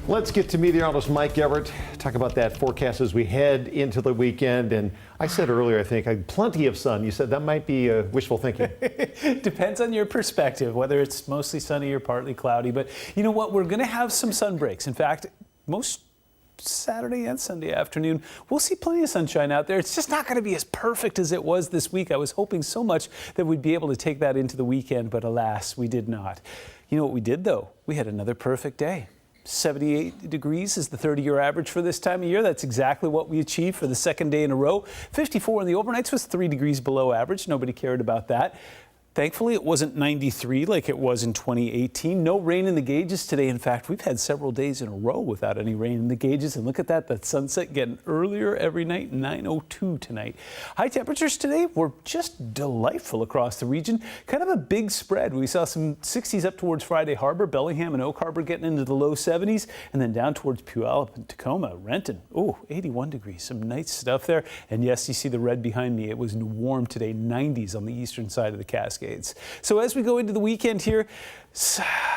Let's get to meteorologist Mike Everett, talk about that forecast as we head into the weekend. And I said earlier, I think, plenty of sun. You said that might be wishful thinking. Depends on your perspective, whether it's mostly sunny or partly cloudy. But you know what? We're going to have some sun breaks. In fact, most Saturday and Sunday afternoon, we'll see plenty of sunshine out there. It's just not going to be as perfect as it was this week. I was hoping so much that we'd be able to take that into the weekend, but alas, we did not. You know what we did, though? We had another perfect day. 78 degrees is the 30-year average for this time of year. That's exactly what we achieved for the second day in a row. 54 in the overnights was 3 degrees below average. Nobody cared about that. Thankfully, it wasn't 93 like it was in 2018. No rain in the gauges today. In fact, we've had several days in a row without any rain in the gauges. And look at that, that sunset getting earlier every night, 9:02 tonight. High temperatures today were just delightful across the region. Kind of a big spread. We saw some 60s up towards Friday Harbor, Bellingham and Oak Harbor getting into the low 70s, and then down towards Puyallup and Tacoma, Renton. Oh, 81 degrees. Some nice stuff there. And yes, you see the red behind me. It was warm today, 90s on the eastern side of the Cascades. So as we go into the weekend here,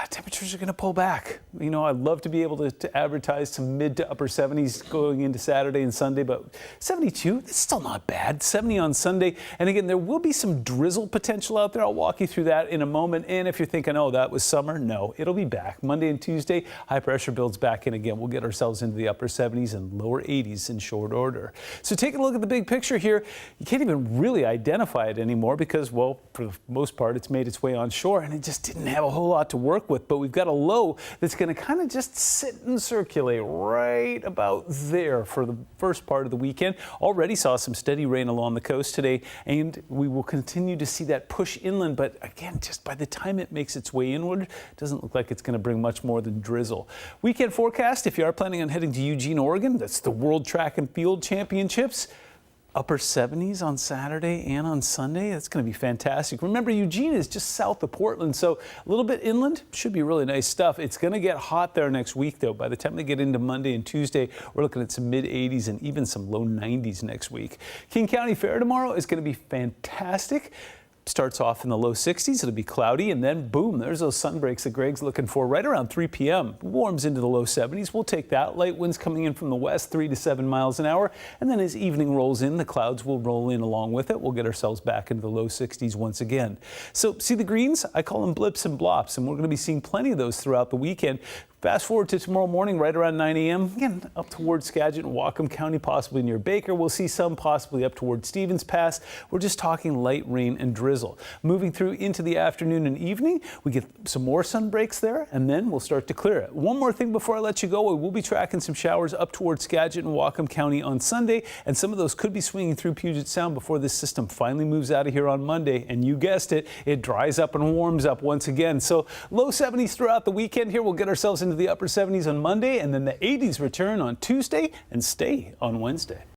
temperatures are going to pull back. You know, I'd love to be able to advertise some mid to upper 70s going into Saturday and Sunday, but 72, it's still not bad. 70 on Sunday. And again, there will be some drizzle potential out there. I'll walk you through that in a moment. And if you're thinking, oh, that was summer, no, it'll be back. Monday and Tuesday, high pressure builds back in again. We'll get ourselves into the upper 70s and lower 80s in short order. So taking a look at the big picture here, you can't even really identify it anymore because, well, for the most part, it's made its way on shore and it just didn't have a whole lot to work with. But we've got a low that's going to kind of just sit and circulate right about there for the first part of the weekend. Already saw some steady rain along the coast today, and we will continue to see that push inland. But again, just by the time it makes its way inward, it doesn't look like it's going to bring much more than drizzle. Weekend forecast, if you are planning on heading to Eugene, Oregon, that's the World Track and Field Championships. Upper 70s on Saturday and on Sunday. That's going to be fantastic. Remember, Eugene is just south of Portland, so a little bit inland should be really nice stuff. It's going to get hot there next week, though. By the time they get into Monday and Tuesday, we're looking at some mid 80s and even some low 90s next week. King County Fair tomorrow is going to be fantastic. Starts off in the low 60s. It'll be cloudy, and then boom, there's those sun breaks that Greg's looking for right around 3 p.m. Warms into the low 70s. We'll take that. Light winds coming in from the west, 3 to 7 miles an hour. And then as evening rolls in, the clouds will roll in along with it. We'll get ourselves back into the low 60s once again. So see the greens? I call them blips and blops, and we're going to be seeing plenty of those throughout the weekend. Fast forward to tomorrow morning, right around 9 a.m., again, up towards Skagit and Whatcom County, possibly near Baker. We'll see some possibly up towards Stevens Pass. We're just talking light rain and drizzle. Moving through into the afternoon and evening, we get some more sun breaks there, and then we'll start to clear it. One more thing before I let you go, we will be tracking some showers up towards Skagit and Whatcom County on Sunday, and some of those could be swinging through Puget Sound before this system finally moves out of here on Monday. And you guessed it, it dries up and warms up once again. So low 70s throughout the weekend here. We'll get ourselves into the upper 70s on Monday, and then the 80s return on Tuesday and stay on Wednesday.